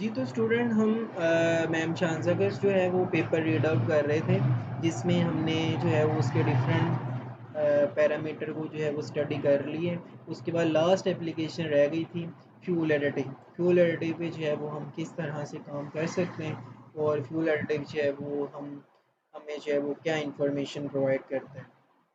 जी, तो स्टूडेंट हम मैम शाहनज़ाकस जो है वो पेपर रीड आउट कर रहे थे, जिसमें हमने जो है वो उसके डिफरेंट पैरामीटर को जो है वो स्टडी कर लिए। उसके बाद लास्ट एप्लीकेशन रह गई थी फ्यूल एडिटिव। फ्यूल एडिटिव पे जो है वो हम किस तरह से काम कर सकते हैं और फ्यूल एडिटिव जो है वो हमें जो है वो क्या इंफॉर्मेशन प्रोवाइड करता है।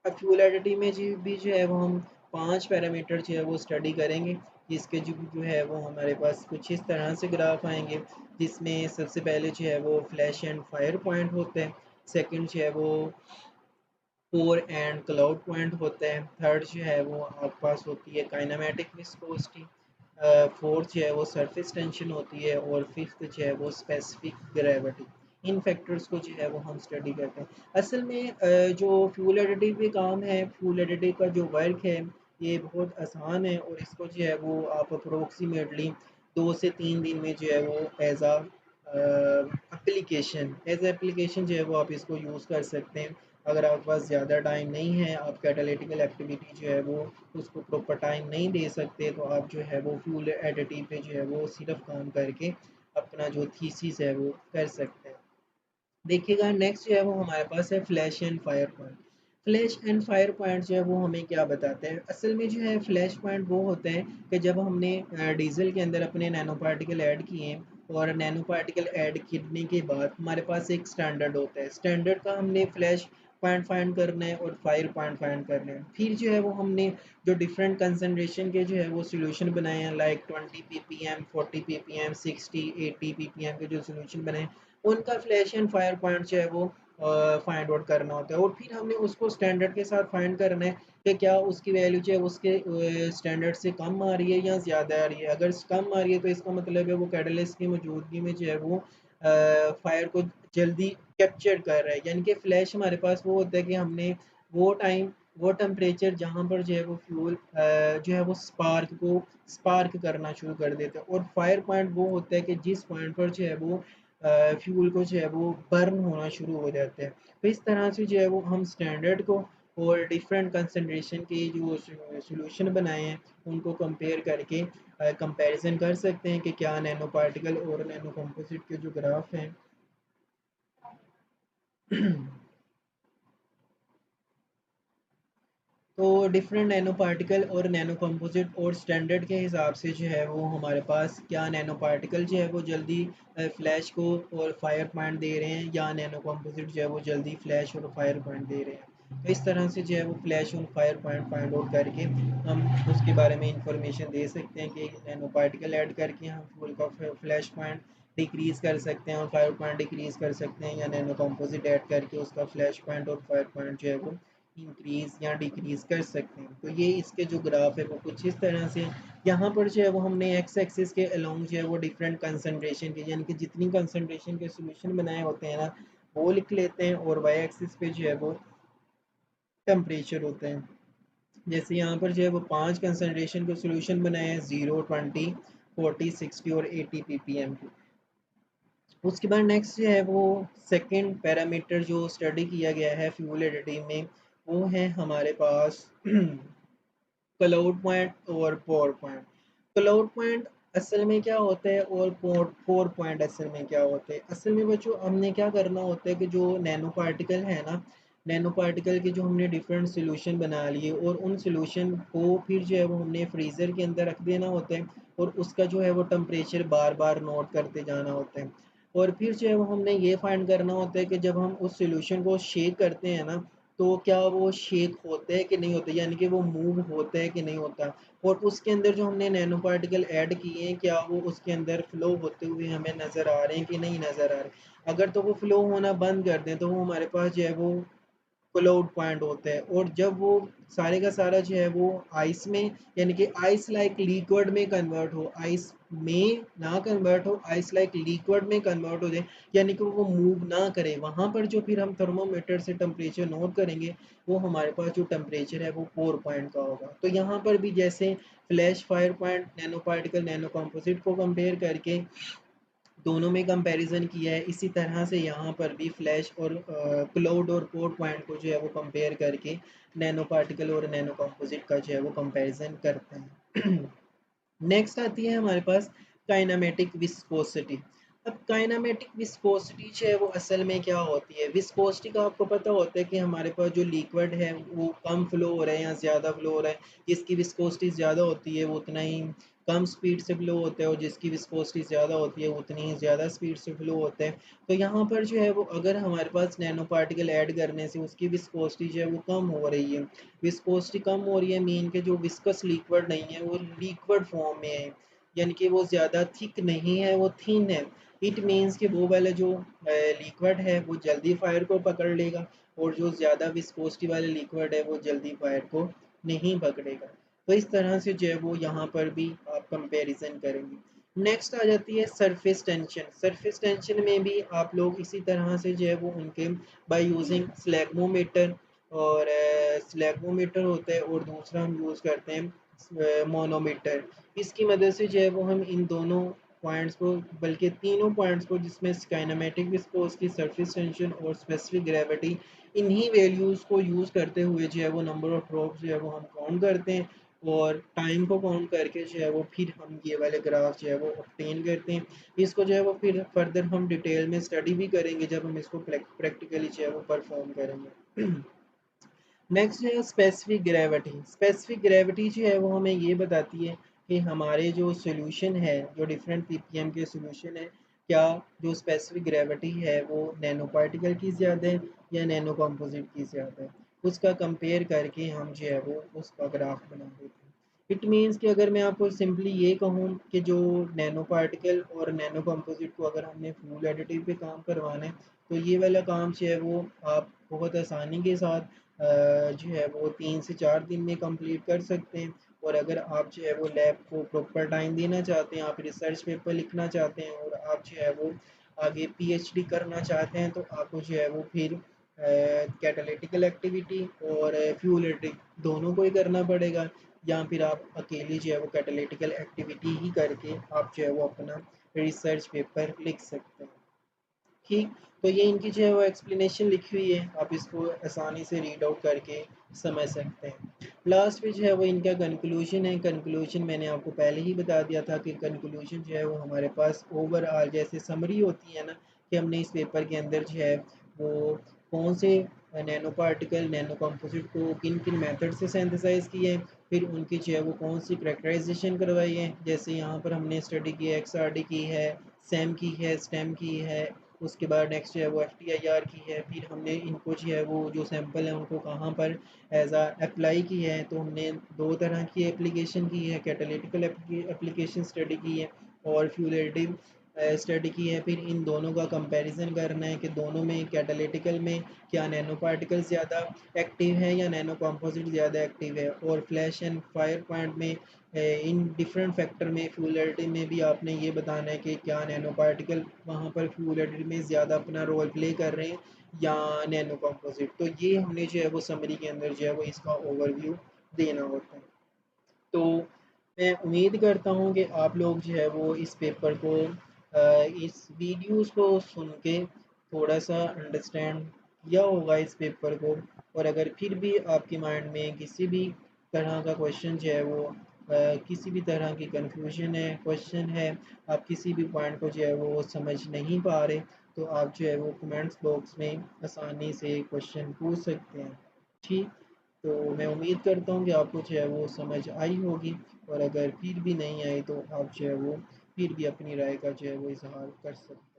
अब फ्यूल एडिटिव में जो है वो हम 5 पैरामीटर जो है वो स्टडी करेंगे, जिसके जो है वो हमारे पास कुछ इस तरह से ग्राफ आएंगे, जिसमें सबसे पहले जो है वो फ्लैश एंड फायर पॉइंट होते हैं। सेकंड जो है वो कोर एंड क्लाउड पॉइंट होता है। थर्ड जो है वो आपके पास होती है काइनेमेटिक विस्कोसिटी। फोर्थ जो है वो सरफेस टेंशन होती है और फिफ्थ जो है वो स्पेसिफिक ग्रेविटी। इन फैक्टर्स को जो है वो हम स्टडी करते हैं। असल में जो फ्यूल एडिटिव पे काम है, फ्यूल एडिटिव का जो वर्क है ये बहुत आसान है और इसको जो है वो आप अप्रोक्सीमेटली 2 से 3 दिन में जो है वो एज एप्लीकेशन जो है वो आप इसको यूज़ कर सकते हैं। अगर आपके पास ज़्यादा टाइम नहीं है, आप कैटालिटिकल एक्टिविटी जो है वो उसको प्रॉपर टाइम नहीं दे सकते, तो आप जो है वो फ्यूल एडिटिव पे जो है वो सिर्फ काम करके अपना जो थीसिस है वो कर सकते हैं। देखिएगा नेक्स्ट जो है वो हमारे पास है flash and fire point. Flash and fire point जो है वो हमें क्या बताते हैं? असल में जो है फ्लैश पॉइंट वो होते हैं कि जब हमने डीजल के अंदर अपने नैनो पार्टिकल ऐड किए हैं और नैनो पार्टिकल ऐड करने के बाद हमारे पास एक स्टैंडर्ड होता है। स्टैंडर्ड का हमने फ्लैश पॉइंट फाइंड करना है और फायर पॉइंट फाइंड करना है। फिर जो है वो हमने जो डिफरेंट कंसनट्रेशन के जो है वो सोल्यूशन बनाए हैं, लाइक 20 ppm, 40 ppm, 60, 80 ppm के जो सोल्यूशन बनाए हैं, उनका फ्लैश एंड फायर पॉइंट जो है वो फाइंड आउट करना होता है। और फिर हमने उसको स्टैंडर्ड के साथ फाइंड करना है कि क्या उसकी वैल्यू जो है उसके स्टैंडर्ड से कम आ रही है या ज़्यादा आ रही है। अगर कम आ रही है तो इसका मतलब है वो कैटलिस्ट की मौजूदगी में जो है वो फायर को जल्दी कैप्चर कर रहा है। यानी कि फ्लैश हमारे पास वो होता है कि हमने वो टाइम, वो टेम्परेचर जहाँ पर जो है वो फ्यूल जो है वो स्पार्क करना शुरू कर देता है। और फायर पॉइंट वो होता है कि जिस पॉइंट पर जो है वो फ्यूल को जो है वो बर्न होना शुरू हो जाता है। तो इस तरह से जो है वो हम स्टैंडर्ड को और डिफरेंट कंसंट्रेशन के जो सॉल्यूशन बनाए हैं उनको कंपेयर करके कंपैरिजन कर सकते हैं कि क्या नैनो पार्टिकल और नैनो कंपोजिट के जो ग्राफ हैं तो डिफरेंट नैनो पार्टिकल और नैनो कंपोजिट और स्टैंडर्ड के हिसाब से जो है वो हमारे पास क्या नैनो पार्टिकल जो है वो जल्दी फ्लैश को और फायर पॉइंट दे रहे हैं या नैनो कंपोजिट जो है वो जल्दी फ्लैश और फायर पॉइंट दे रहे हैं। तो इस तरह से जो है वो फ्लैश और फायर पॉइंट फाइंड आउट करके हम उसके बारे में इंफॉर्मेशन दे सकते हैं कि नैनो पार्टिकल ऐड करके हम फ्यूल का फ्लैश पॉइंट डिक्रीज़ कर सकते हैं और फायर पॉइंट डिक्रीज़ कर सकते हैं, या नैनो कंपोजिट ऐड करके उसका फ्लैश पॉइंट और फायर पॉइंट जो है वो इंक्रीज़ या डिक्रीज़ कर सकते हैं। तो ये इसके जो ग्राफ है वो कुछ इस तरह से। यहाँ पर जो है वो हमने एक्स एक्सिस के अलोंग जो है वो डिफरेंट कंसंट्रेशन के, यानी कि जितनी कंसंट्रेशन के सॉल्यूशन बनाए होते हैं ना वो लिख लेते हैं, और वाई एक्सिस पे जो है वो टेम्परेचर होते हैं। जैसे यहाँ पर जो है वो 5 कंसंट्रेशन के सॉल्यूशन बनाए हैं, 0, 20, 40, 60 और 80 ppm के। उसके बाद नेक्स्ट जो है वो सेकंड पैरामीटर जो स्टडी किया गया है फ्यूल एडिटिव में, वो है हमारे पास क्लाउड पॉइंट और पावर पॉइंट। क्लाउड पॉइंट असल में क्या होता है और पावर पॉइंट असल में क्या होता है? असल में बच्चों हमने क्या करना होता है कि जो नैनो पार्टिकल है ना, नैनो पार्टिकल के जो हमने डिफरेंट सोल्यूशन बना लिए और उन सोल्यूशन को फिर जो है वो हमने फ्रीज़र के अंदर रख देना होता है और उसका जो है वो टेम्परेचर बार बार नोट करते जाना होता है। और फिर जो है वो हमने ये फाइंड करना होता है कि जब हम उस सोल्यूशन को शेक करते हैं ना, तो क्या वो शेक होता है कि नहीं होता, यानी कि वो मूव होता है कि नहीं होता। और उसके अंदर जो हमने नैनो पार्टिकल ऐड किए हैं, क्या वो उसके अंदर फ्लो होते हुए हमें नज़र आ रहे हैं कि नहीं नज़र आ रहे। अगर तो वो फ्लो होना बंद कर दें तो वो हमारे पास जो है वो क्लाउड पॉइंट होता है। और जब वो सारे का सारा जो है वो आइस में, यानी कि आइस लाइक लिक्विड में कन्वर्ट हो, आइस में ना कन्वर्ट हो, आइस लाइक लिक्विड में कन्वर्ट हो जाए, यानी कि वो मूव ना करे, वहाँ पर जो फिर हम थर्मोमीटर से टेम्परेचर नोट करेंगे वो हमारे पास जो टेम्परेचर है वो 4 पॉइंट का होगा। तो यहाँ पर भी जैसे flash fire point nano particle nano composite को कंपेयर करके दोनों में कंपैरिजन किया है, इसी तरह से यहाँ पर भी फ्लैश और क्लाउड और पोर्ट पॉइंट को जो है वो कंपेयर करके नैनो पार्टिकल और नैनो कंपोजिट का जो है वो कंपैरिजन करते हैं। नेक्स्ट आती है हमारे पास काइनामेटिक विस्कोसिटी। अब काइनामेटिक विस्कोसिटी जो है वो असल में क्या होती है? विस्कोसिटी का आपको पता होता है कि हमारे पास जो लिक्विड है वो कम फ्लो हो रहा है या ज़्यादा फ्लो हो रहा है। जिसकी विस्कोसिटी ज़्यादा होती है वो उतना ही कम स्पीड से फ्लो होता है, और जिसकी विस्कोसिटी ज़्यादा होती है उतनी ही ज़्यादा स्पीड से फ्लो होता है। तो यहाँ पर जो है वो अगर हमारे पास नैनो पार्टिकल ऐड करने से उसकी विस्कोसिटी जो है वो कम हो रही है। विस्कोसिटी कम हो रही है मीन के जो विस्कस लिक्विड नहीं है वो लिक्विड फॉर्म में है, यानी कि वो ज़्यादा थिक नहीं है, वो थिन है। इट मीन्स कि वो वाला जो लिक्विड है वो जल्दी फायर को पकड़ लेगा, और जो ज़्यादा विस्कोसिटी वाले लिक्विड है वो जल्दी फायर को नहीं पकड़ेगा। तो इस तरह से जो है वो यहाँ पर भी आप कंपैरिजन करेंगे। नेक्स्ट आ जाती है सरफेस टेंशन। सरफेस टेंशन में भी आप लोग इसी तरह से जो है वो उनके बाय यूजिंग स्लैग्मोमीटर, और स्लैग्मोमीटर होता है, और दूसरा हम यूज़ करते हैं मोनोमीटर। इसकी मदद से जो है वो हम इन दोनों पॉइंट्स को, बल्कि तीनों पॉइंट्स को, जिसमें काइनेमेटिक विस्कोसिटी, सरफेस टेंशन और स्पेसिफिक ग्रेविटी, इन्हीं वैल्यूज़ को यूज़ करते हुए जो है वो नंबर ऑफ ड्रॉप्स जो है वो हम काउंट करते हैं, और टाइम को काउंट करके जो है वो फिर हम ये वाले ग्राफ जो है वो ऑब्टेन करते हैं। इसको जो है वो फिर फर्दर हम डिटेल में स्टडी भी करेंगे जब हम इसको प्रैक्टिकली जो है वो परफॉर्म करेंगे। नेक्स्ट है स्पेसिफिक ग्रेविटी। स्पेसिफिक ग्रेविटी जो है वो हमें ये बताती है कि हमारे जो सॉल्यूशन है, जो डिफरेंट पीपीएम के सॉल्यूशन है, क्या जो स्पेसिफिक ग्रेविटी है वो नैनो पार्टिकल की ज़्यादा है या नैनो कंपोजिट की ज़्यादा है। उसका कंपेयर करके हम जो है वो उसका ग्राफ बना देते हैं। इट मीन्स कि अगर मैं आपको सिंपली ये कहूँ कि जो नैनो पार्टिकल और नैनो कंपोजिट को अगर हमने फूल एडिटिव पे काम करवाना है, तो ये वाला काम जो है वो आप बहुत आसानी के साथ जो है वो 3 से 4 दिन में कंप्लीट कर सकते हैं। और अगर आप जो है वो लैब को प्रॉपर टाइम देना चाहते हैं, आप रिसर्च पेपर लिखना चाहते हैं, और आप जो है वो आगे पीएचडी करना चाहते हैं, तो आपको जो है वो फिर कैटालिटिकल एक्टिविटी और फ्यूल एडिटिव दोनों को ही करना पड़ेगा, या फिर आप अकेले जो है वो कैटालिटिकल एक्टिविटी ही करके आप जो है वो अपना रिसर्च पेपर लिख सकते हैं। ठीक, तो ये इनकी जो है वो एक्सप्लेनेशन लिखी हुई है, आप इसको आसानी से रीड आउट करके समझ सकते हैं। लास्ट में जो है वो इनका कंक्लूजन है। कंक्लूजन मैंने आपको पहले ही बता दिया था कि कंक्लूजन जो है वो हमारे पास ओवरऑल जैसे समरी होती है ना, कि हमने इस पेपर के अंदर जो है वो कौन से नैनो पार्टिकल, नैनो कंपोजिट को किन किन मेथड से सिंथेसाइज किए हैं, फिर उनकी जो है वो कौन सी करेक्टराइजेशन करवाई है। जैसे यहाँ पर हमने स्टडी की है, XRD की है, सेम की है, स्टेम की है, उसके बाद नेक्स्ट जो है वो FTIR की है। फिर हमने इनको जो है वो जो सैंपल है उनको कहाँ पर एज आ अप्लाई की है, तो हमने दो तरह की एप्लीकेशन की है, कैटालिटिकल एप्लीकेशन स्टडी की है और फ्यूलेटिव स्टडी की है। फिर इन दोनों का कंपैरिजन करना है कि दोनों में कैटालिटिकल में क्या नैनो पार्टिकल ज़्यादा एक्टिव है या नैनो कंपोजिट ज़्यादा एक्टिव है, और फ्लैश एंड फायर पॉइंट में इन डिफरेंट फैक्टर में फ्यूलिटी में भी आपने ये बताना है कि क्या नैनो पार्टिकल वहाँ पर फ्यूलिटी में ज़्यादा अपना रोल प्ले कर रहे हैं या नैनो कंपोजिट। तो ये हमने जो है वो समरी के अंदर जो है वो इसका ओवरव्यू देना होता है। तो मैं उम्मीद करता हूँ कि आप लोग जो है वो इस पेपर को इस वीडियोस को सुन के थोड़ा सा अंडरस्टैंड किया होगा इस पेपर को। और अगर फिर भी आपके माइंड में किसी भी तरह का क्वेश्चन जो है वो किसी भी तरह की कन्फ्यूजन है, क्वेश्चन है, आप किसी भी पॉइंट को जो है वो समझ नहीं पा रहे, तो आप जो है वो कमेंट्स बॉक्स में आसानी से क्वेश्चन पूछ सकते हैं। ठीक, तो मैं उम्मीद करता हूँ कि आपको जो है वो समझ आई होगी, और अगर फिर भी नहीं आई तो आप जो है वो फिर भी अपनी राय का जो है वो इज़हार कर सकते हैं।